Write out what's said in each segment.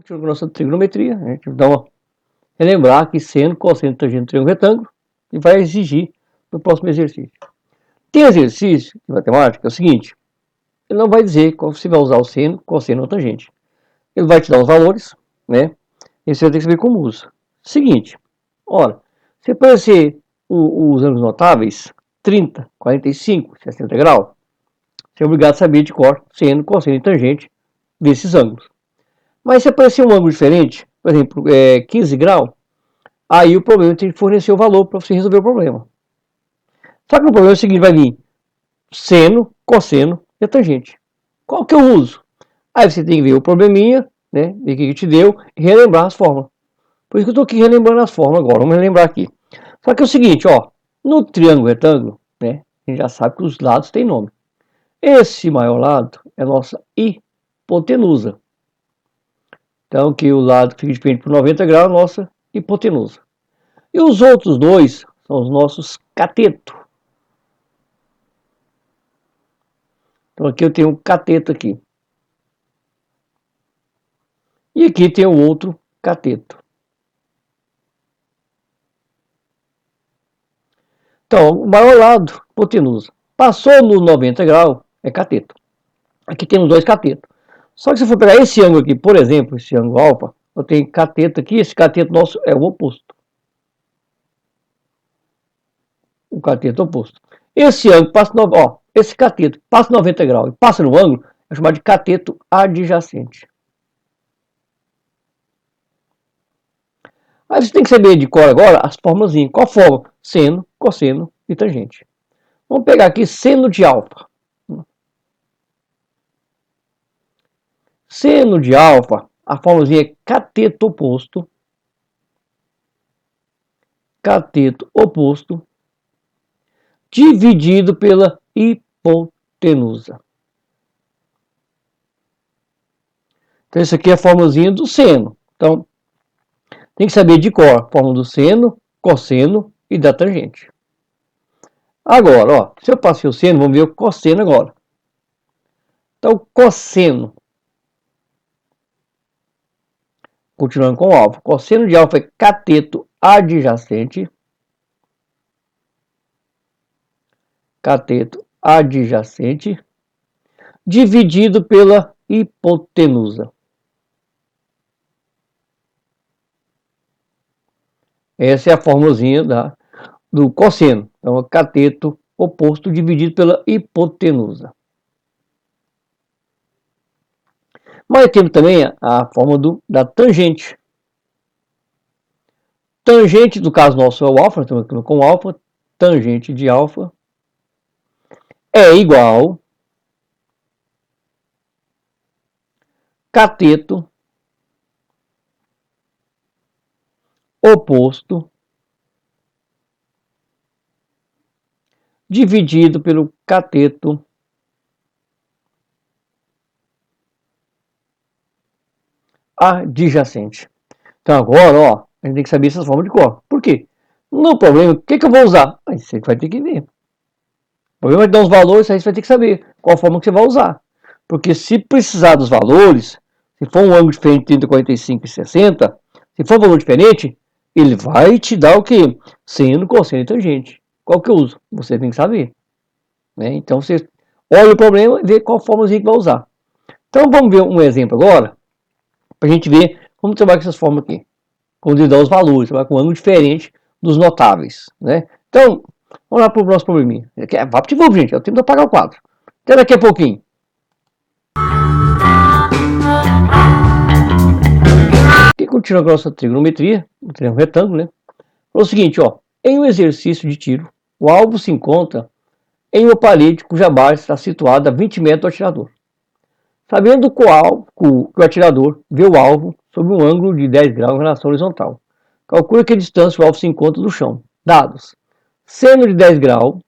Continuando com a nossa trigonometria, a gente dá uma relembrar que seno, cosseno, tangente, triângulo, retângulo, e vai exigir no próximo exercício. Tem exercício de matemática, é o seguinte, ele não vai dizer qual você vai usar o seno, cosseno ou tangente. Ele vai te dar os valores, né? E você vai ter que saber como usa. Seguinte, ora, se aparecer os ângulos notáveis, 30, 45, 60 graus, você é obrigado a saber de cor seno, cosseno e tangente desses ângulos. Mas se aparecer um ângulo diferente, por exemplo, 15 graus, aí o problema tem que fornecer o valor para você resolver o problema. Só que o problema é o seguinte, vai vir seno, cosseno e a tangente. Qual que eu uso? Aí você tem que ver o probleminha, né, ver o que te deu e relembrar as fórmulas. Por isso que eu estou aqui relembrando as fórmulas agora, vamos relembrar aqui. Só que é o seguinte, ó, no triângulo retângulo, né, a gente já sabe que os lados têm nome. Esse maior lado é a nossa hipotenusa. Então, que o lado que fica de frente por 90 graus é a nossa hipotenusa. E os outros dois são os nossos catetos. Então, aqui eu tenho um cateto aqui. E aqui tem o outro cateto. Então, o maior lado, hipotenusa. Passou no 90 graus, é cateto. Aqui temos dois catetos. Só que se eu for pegar esse ângulo aqui, por exemplo, esse ângulo alfa, eu tenho cateto aqui, esse cateto nosso é o oposto. O cateto oposto. Esse ângulo passa, esse cateto passa 90 graus e passa no ângulo, é chamado de cateto adjacente. Aí você tem que saber de cor agora as fórmulas. Qual forma? Seno, cosseno e tangente. Vamos pegar aqui seno de alfa. Seno de alfa, a fórmula é cateto oposto. Cateto oposto dividido pela hipotenusa. Então, isso aqui é a fórmula do seno. Então, tem que saber de cor a fórmula do seno, cosseno e da tangente. Agora, ó, se eu passei o seno, vamos ver o cosseno agora. Então, cosseno. Continuando com o alfa. Cosseno de alfa é cateto adjacente. Cateto adjacente. Dividido pela hipotenusa. Essa é a formulazinha do cosseno. Então, é cateto oposto dividido pela hipotenusa. Mas temos também a forma da tangente. Tangente, do caso nosso, é o alfa, estamos aqui com alfa. Tangente de alfa é igual cateto oposto dividido pelo cateto adjacente. Então agora, ó, a gente tem que saber essas formas de cor. Por quê? No problema, o que eu vou usar? Aí você vai ter que ver. O problema é dar os valores, aí você vai ter que saber qual forma que você vai usar. Porque se precisar dos valores, se for um ângulo diferente, 30, 45 e 60, se for um valor diferente, ele vai te dar o quê? Seno, cosseno e tangente. Qual que eu uso? Você tem que saber. Né? Então você olha o problema e vê qual forma que vai usar. Então vamos ver um exemplo agora, para a gente ver como trabalhar com essas formas aqui. Quando ele dá os valores, trabalhar com um ângulo diferente dos notáveis. Né? Então, vamos lá para o nosso probleminha. VaptVup, gente, é o tempo de apagar o quadro. Até daqui a pouquinho. E continuando com a nossa trigonometria, o triângulo retângulo, né? É o seguinte, ó, em um exercício de tiro, o alvo se encontra em uma parede cuja base está situada a 20 metros do atirador. Sabendo que o atirador vê o alvo sob um ângulo de 10 graus em relação horizontal. Calcula que a distância o alvo se encontra do chão. Dados: seno de 10 graus,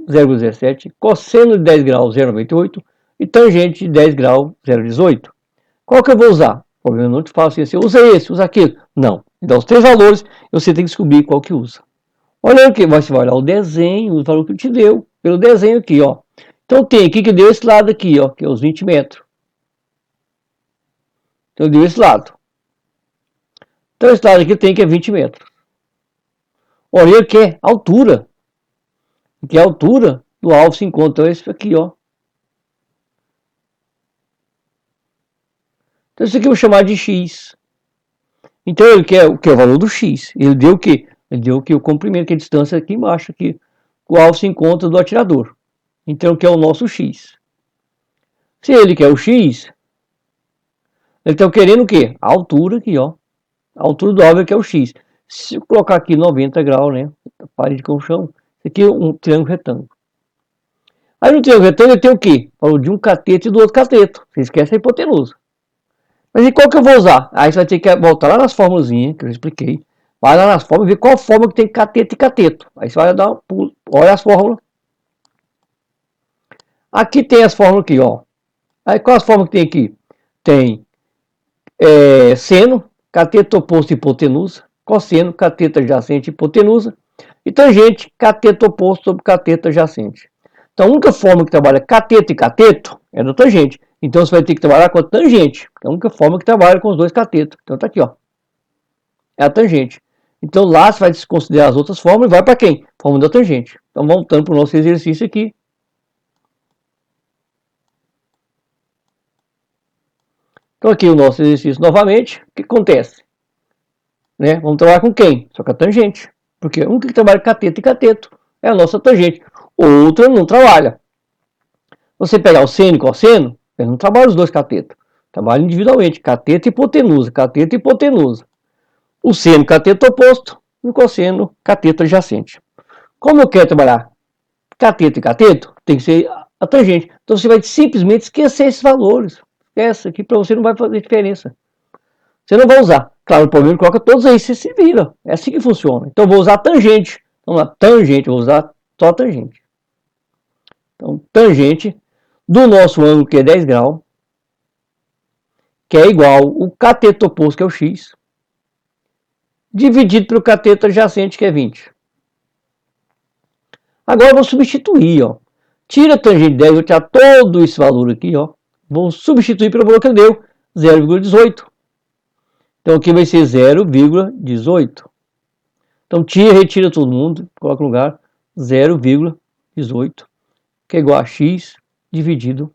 0,17, cosseno de 10 graus, 0,98 e tangente de 10 graus, 0,18. Qual que eu vou usar? O problema não te fala assim, usa esse, usa aquele. Não. Dá os três valores e você tem que descobrir qual que usa. Olha aqui, você vai olhar o desenho, o valor que te deu, pelo desenho aqui, ó. Então tem aqui que deu esse lado aqui, ó, que é os 20 metros. Então deu esse lado. Então esse lado aqui tem que é 20 metros. Olha, ele quer altura. Que a altura do alvo se encontra. Então, esse aqui, ó. Então, isso aqui eu vou chamar de x. Então, ele quer o que é o valor do x. Ele deu o quê? Ele deu que o comprimento, que é a distância aqui embaixo, que o alvo se encontra do atirador. Então, que é o nosso x. Se ele quer o x, ele está querendo o quê? A altura aqui, ó. A altura do alvo é que é o x. Se eu colocar aqui 90 graus, né? Parede com o chão. Isso aqui é um triângulo retângulo. Aí no triângulo retângulo ele tem o quê? Falou de um cateto e do outro cateto. Você esquece a hipotenusa. Mas e qual que eu vou usar? Aí você vai ter que voltar lá nas formulazinhas que eu expliquei. Vai lá nas fórmulas e ver qual fórmula que tem cateto e cateto. Aí você vai dar um pulo. Olha as fórmulas. Aqui tem as fórmulas aqui, ó. Aí qual as fórmulas que tem aqui? Tem seno, cateto oposto e hipotenusa. Cosseno, cateto adjacente e hipotenusa. E tangente, cateto oposto sobre cateto adjacente. Então a única fórmula que trabalha cateto e cateto é da tangente. Então você vai ter que trabalhar com a tangente. É a única fórmula que trabalha com os dois catetos. Então tá aqui, ó. É a tangente. Então lá você vai desconsiderar as outras fórmulas e vai para quem? Fórmula da tangente. Então voltando para o nosso exercício aqui. Então aqui o nosso exercício novamente. O que acontece? Né? Vamos trabalhar com quem? Só com a tangente. Porque um que trabalha cateto e cateto é a nossa tangente. Outra não trabalha. Você pegar o seno e cosseno, ele não trabalha os dois catetos. Trabalha individualmente. Cateto e hipotenusa. Cateto e hipotenusa. O seno, cateto oposto. E o cosseno, cateto adjacente. Como eu quero trabalhar cateto e cateto, tem que ser a tangente. Então você vai simplesmente esquecer esses valores. Esquece, aqui para você não vai fazer diferença. Você não vai usar. Claro, o problema é que coloca todos aí, você se vira. É assim que funciona. Então eu vou usar a tangente. Vamos lá, tangente, eu vou usar só a tangente. Então, tangente do nosso ângulo, que é 10 graus, que é igual o cateto oposto, que é o x, dividido pelo cateto adjacente, que é 20. Agora eu vou substituir, ó. Tira a tangente de 10, vou tirar todo esse valor aqui, ó. Vou substituir pelo valor que deu, 0,18. Então aqui vai ser 0,18. Então retira todo mundo, coloca no lugar 0,18, que é igual a x dividido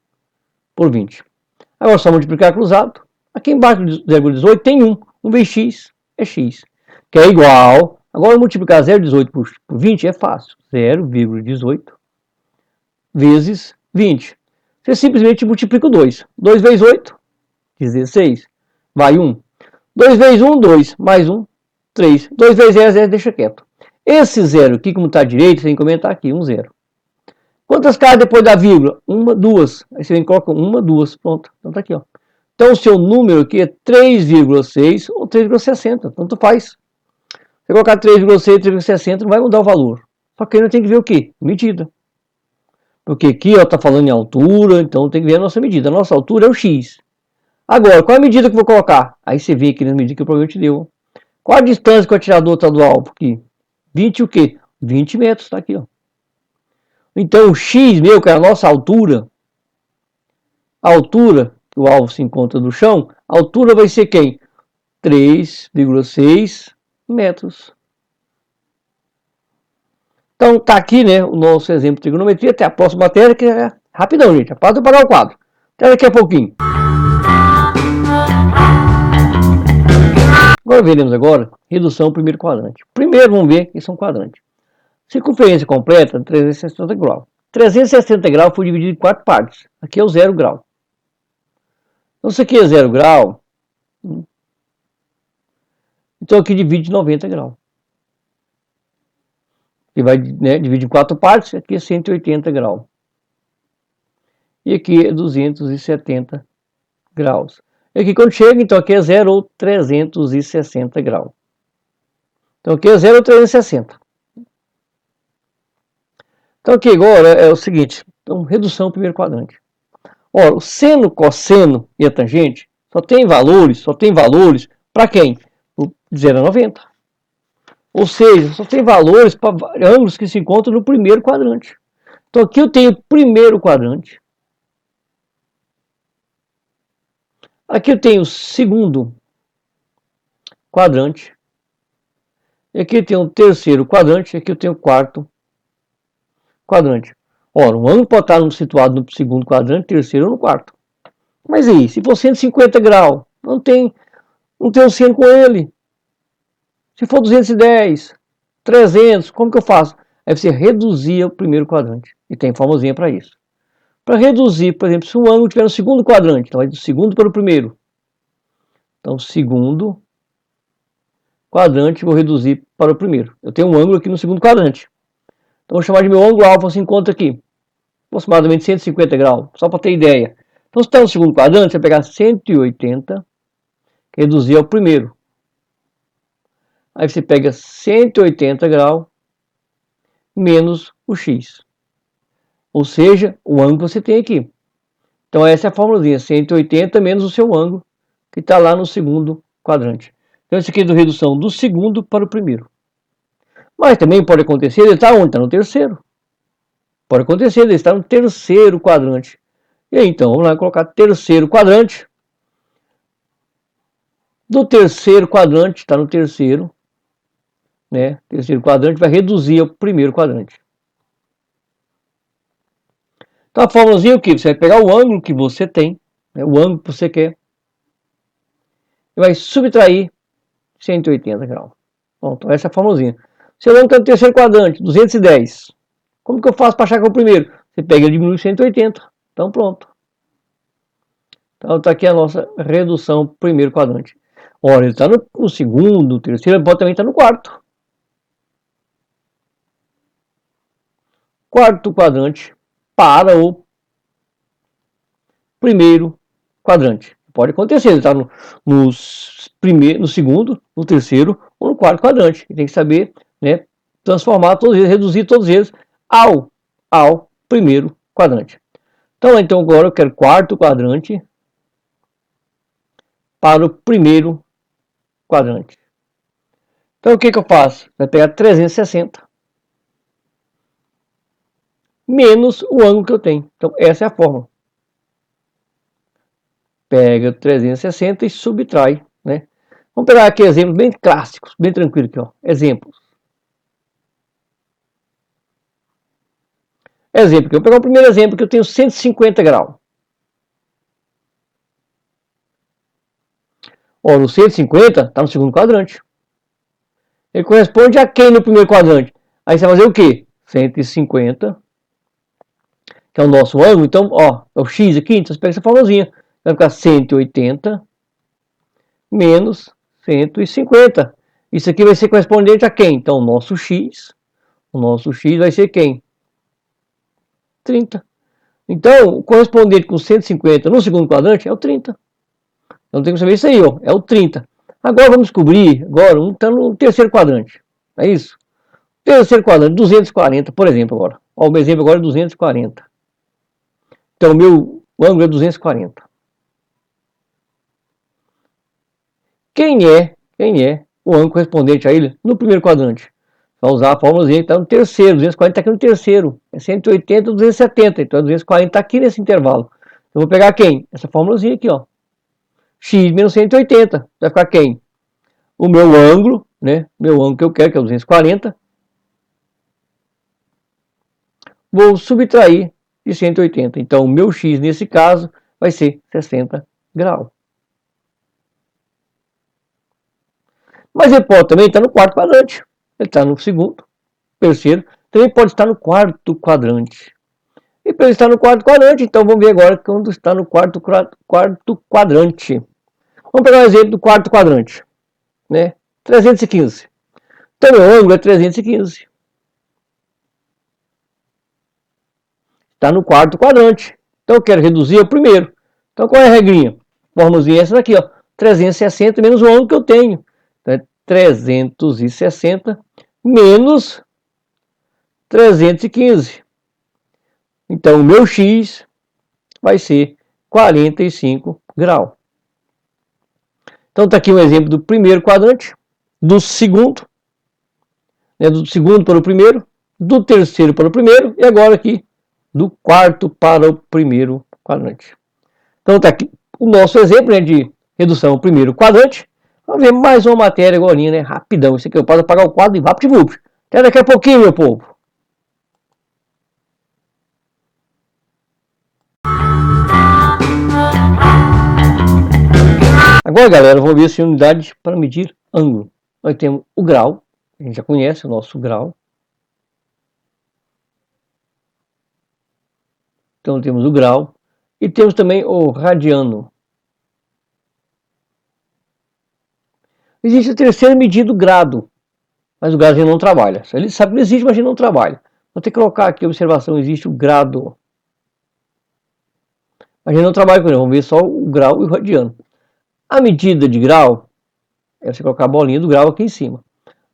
por 20. Agora só multiplicar cruzado. Aqui embaixo do 0,18 tem 1. 1 vezes x é x, que é igual. Agora multiplicar 0,18 por 20 é fácil. 0,18 vezes 20. Você simplesmente multiplica o 2. 2 vezes 8, 16. Vai 1. 2 vezes 1, 2. Mais 1, 3. 2 vezes 0, 0, deixa quieto. Esse 0 aqui, como está à direita, você tem que comentar aqui, 1, 0. Quantas caras depois da vírgula? 1, 2. Aí você vem e coloca 1, 2. Pronto. Então tá aqui, ó. Então o seu número aqui é 3,6 ou 3,60. Tanto faz. Se colocar 3,6, 3,60, não vai mudar o valor. Só que ainda tem que ver o quê? Medida. Porque aqui está falando em altura, então tem que ver a nossa medida. A nossa altura é o x. Agora, qual é a medida que eu vou colocar? Aí você vê aqui na medida que o programa te deu. Qual a distância que o atirador está do alvo aqui? 20 o quê? 20 metros, está aqui, ó. Então o x meu, que é a nossa altura, a altura que o alvo se encontra do chão, a altura vai ser quem? 3,6 metros. Então tá aqui, né, o nosso exemplo de trigonometria. Até a próxima matéria, que é rapidão, gente. Para de pagar o quadro. Até daqui a pouquinho. Agora veremos agora redução primeiro quadrante. Primeiro vamos ver que são quadrantes. Circunferência completa, 360 graus. 360 graus foi dividido em 4 partes. Aqui é o 0 grau. Então isso aqui é 0 grau. Então aqui divide 90 graus. E vai, né, divide em 4 partes, aqui é 180 graus. E aqui é 270 graus. E aqui quando chega, então aqui é 0 ou 360 graus. Então aqui é 0 ou 360. Então aqui agora é o seguinte, então redução primeiro quadrante. Ora, o seno, cosseno e a tangente só tem valores para quem? De 0 a 90. Ou seja, só tem valores para ângulos que se encontram no primeiro quadrante. Então aqui eu tenho o primeiro quadrante. Aqui eu tenho o segundo quadrante. E aqui tem o terceiro quadrante, e aqui eu tenho o quarto quadrante. Ora, o ângulo pode estar situado no segundo quadrante, terceiro ou no quarto. Mas aí, se for 150 graus, não tem um seno com ele. Se for 210, 300, como que eu faço? Aí você reduzir o primeiro quadrante. E tem formazinha para isso. Para reduzir, por exemplo, se um ângulo estiver no segundo quadrante, então vai do segundo para o primeiro. Então, segundo quadrante, vou reduzir para o primeiro. Eu tenho um ângulo aqui no segundo quadrante. Então, vou chamar de meu ângulo alfa, se encontra aqui. Aproximadamente 150 graus, só para ter ideia. Então, se está no segundo quadrante, você vai pegar 180, reduzir ao primeiro. Aí você pega 180 graus menos o x. Ou seja, o ângulo que você tem aqui. Então, essa é a formulazinha, 180 menos o seu ângulo, que está lá no segundo quadrante. Então, isso aqui é a redução do segundo para o primeiro. Mas também pode acontecer, ele está onde? Está no terceiro. Pode acontecer, ele está no terceiro quadrante. E aí, então, vamos lá colocar terceiro quadrante. Do terceiro quadrante, está no terceiro, né? Terceiro quadrante vai reduzir ao primeiro quadrante. Então, a formulazinha é o que? Você vai pegar o ângulo que você tem, né? O ângulo que você quer, e vai subtrair 180 graus. Bom, então, essa é a formulazinha. Se o ângulo está no terceiro quadrante, 210. Como que eu faço para achar que é o primeiro? Você pega e diminui 180. Então, pronto. Então, está aqui a nossa redução primeiro quadrante. Ora, ele está no segundo, terceiro, ele pode também estar no quarto. Quarto quadrante para o primeiro quadrante. Pode acontecer, ele está no segundo, no terceiro ou no quarto quadrante. Tem que saber, né, transformar todos eles, reduzir todos eles ao primeiro quadrante. Então agora eu quero quarto quadrante para o primeiro quadrante. Então o que eu faço? Vai pegar 360 menos o ângulo que eu tenho. Então essa é a fórmula. Pega 360 e subtrai, né? Vamos pegar aqui exemplos bem clássicos, bem tranquilo aqui, ó. Exemplos. Exemplo aqui. Eu vou pegar o primeiro exemplo que eu tenho 150 graus. Ó, no 150 está no segundo quadrante. Ele corresponde a quem no primeiro quadrante? Aí você vai fazer o quê? 150, que é o nosso ângulo. Então, ó, é o x aqui, então você pega essa formulazinha. Vai ficar 180 menos 150. Isso aqui vai ser correspondente a quem? Então, o nosso x vai ser quem? 30. Então, o correspondente com 150 no segundo quadrante é o 30. Então, tem que saber isso aí, ó, é o 30. Agora, vamos descobrir, agora, um está no terceiro quadrante. É isso? Terceiro quadrante, 240, por exemplo, agora. Ó, o meu exemplo agora é 240. Então, o meu ângulo é 240. Quem é o ângulo correspondente a ele no primeiro quadrante? Vai usar a fórmulazinha que está no terceiro. 240 está aqui no terceiro. É 180, 270. Então, 240 está aqui nesse intervalo. Eu vou pegar quem? Essa fórmulazinha aqui, ó. X menos 180. Vai ficar quem? O meu ângulo, né? Meu ângulo que eu quero, que é 240. Vou subtrair de 180. Então, o meu X, nesse caso, vai ser 60 graus. Mas ele pode também estar no quarto quadrante. Ele está no segundo, terceiro. Também pode estar no quarto quadrante. E para ele estar no quarto quadrante, então vamos ver agora quando está no quarto quadrante. Vamos pegar um exemplo do quarto quadrante, né? 315. Então, meu ângulo é 315. Está no quarto quadrante. Então, eu quero reduzir o primeiro. Então, qual é a regrinha? Formulazinha essa daqui, ó. 360 menos o ângulo que eu tenho. Então, é 360 menos 315. Então, o meu X vai ser 45 graus. Então, está aqui um exemplo do primeiro quadrante, do segundo, né, do segundo para o primeiro, do terceiro para o primeiro, e agora aqui, do quarto para o primeiro quadrante. Então, está aqui o nosso exemplo, né, de redução ao primeiro quadrante. Vamos ver mais uma matéria agora, né? Rapidão. Isso aqui eu posso apagar o quadro e vapt-vupt. Até daqui a pouquinho, meu povo. Agora, galera, vamos ver essa unidade para medir ângulo. Nós temos o grau. A gente já conhece o nosso grau. Então temos o grau. E temos também o radiano. Existe a terceira medida, o grado. Mas o grado a gente não trabalha. Ele sabe que não existe, mas a gente não trabalha. Vou ter que colocar aqui a observação, existe o grado. A gente não trabalha com ele, vamos ver só o grau e o radiano. A medida de grau é você colocar a bolinha do grau aqui em cima.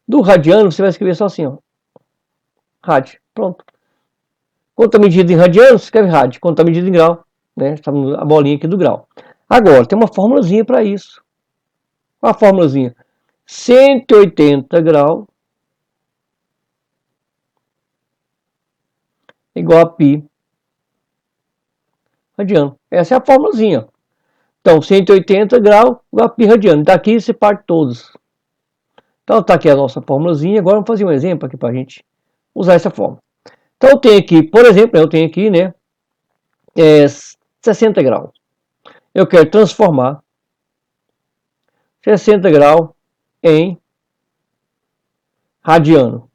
Do radiano você vai escrever só assim, ó. Rad. Pronto. Quanto a medida em radiano, você escreve rad. Quanto a medida em grau, né? Está a bolinha aqui do grau. Agora, tem uma formulazinha para isso. Qual a formulazinha? 180 graus igual a π radiano. Essa é a formulazinha. Então, 180 graus igual a π radiano. Daqui você parte todos. Então, está aqui a nossa formulazinha. Agora vamos fazer um exemplo aqui para a gente usar essa fórmula. Então, eu tenho aqui, por exemplo, eu tenho aqui, né, 60 graus. Eu quero transformar 60 graus em radiano.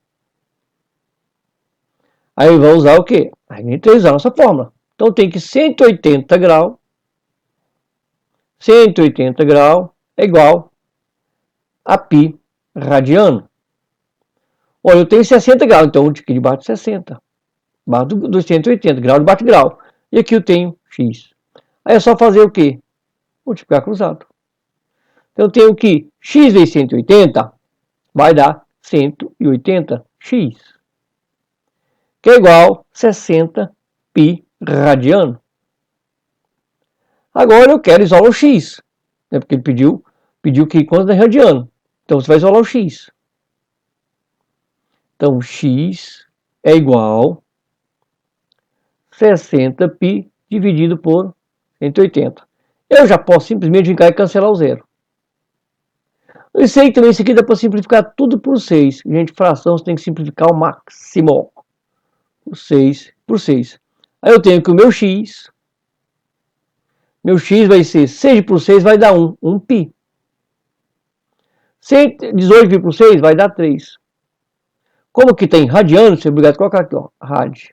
Aí eu vou usar o quê? A gente vai usar a nossa fórmula. Então, tem que 180 graus é igual a π radiano. Olha, eu tenho 60 graus, então aqui debaixo de 60. Debaixo dos 180, grau de bate-grau. E aqui eu tenho x. Aí é só fazer o quê? Multiplicar cruzado. Então eu tenho que x vezes 180 vai dar 180x. Que é igual a 60 π radiano. Agora eu quero isolar o x. Né? Porque ele pediu que quanto é radiano. Então você vai isolar o x. Então x é igual a 60 π dividido por 180. Eu já posso simplesmente vir cá e cancelar o zero. Eu sei que também isso aqui dá para simplificar tudo por 6. Gente, fração você tem que simplificar ao máximo. 6 por 6. Aí eu tenho que o meu x vai ser 6 por 6 vai dar 1, 1 π. 18 por 6 vai dar 3. Como que tem radiano, você é obrigado a colocar aqui, ó, rad.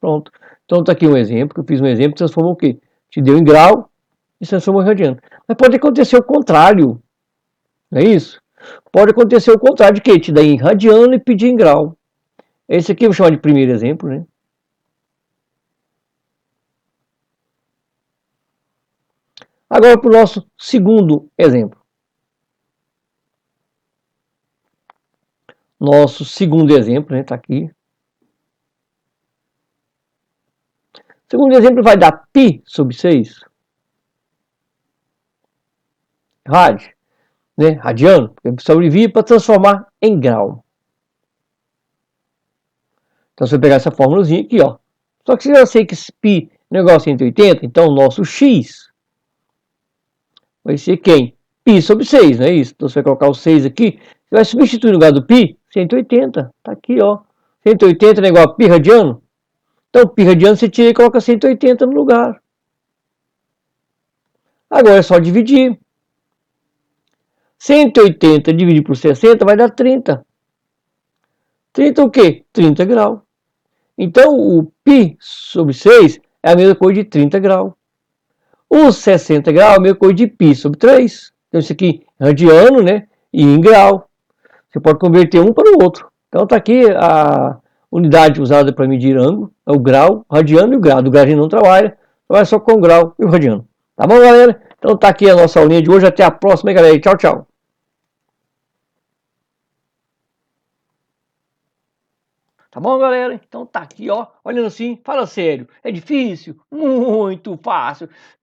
Pronto. Então tá aqui um exemplo, que eu fiz um exemplo, transformou o quê? Te deu em grau e transformou em radiano. Mas pode acontecer o contrário, não é isso? Pode acontecer o contrário de que te dá em radiano e pedir em grau. Esse aqui eu vou chamar de primeiro exemplo, né? Agora para o nosso segundo exemplo. Nosso segundo exemplo, né? Tá aqui. Segundo exemplo vai dar π sobre 6. Rad, né? Radiano. Eu preciso abreviar para transformar em grau. Então você vai pegar essa fórmulazinha aqui, ó. Só que se eu sei que esse π é igual a 180, então o nosso x vai ser quem? Π sobre 6, não é isso? Então você vai colocar o 6 aqui, você vai substituir no lugar do π, 180. Tá aqui, ó. 180 é igual a π radiano. Então, π radiano você tira e coloca 180 no lugar. Agora é só dividir. 180 dividido por 60 vai dar 30. 30 o quê? 30 graus. Então, o π sobre 6 é a mesma coisa de 30 graus. Os 60 graus é a mesma coisa de π sobre 3. Então, isso aqui é radiano, né? E em grau. Você pode converter um para o outro. Então, está aqui a unidade usada para medir ângulo. É o grau, o radiano e o grau. O grau a gente não trabalha só com o grau e o radiano. Tá bom, galera? Então, está aqui a nossa aulinha de hoje. Até a próxima, galera. Tchau, tchau. Tá bom, galera? Então tá aqui, ó, olhando assim, fala sério, é difícil? Muito fácil.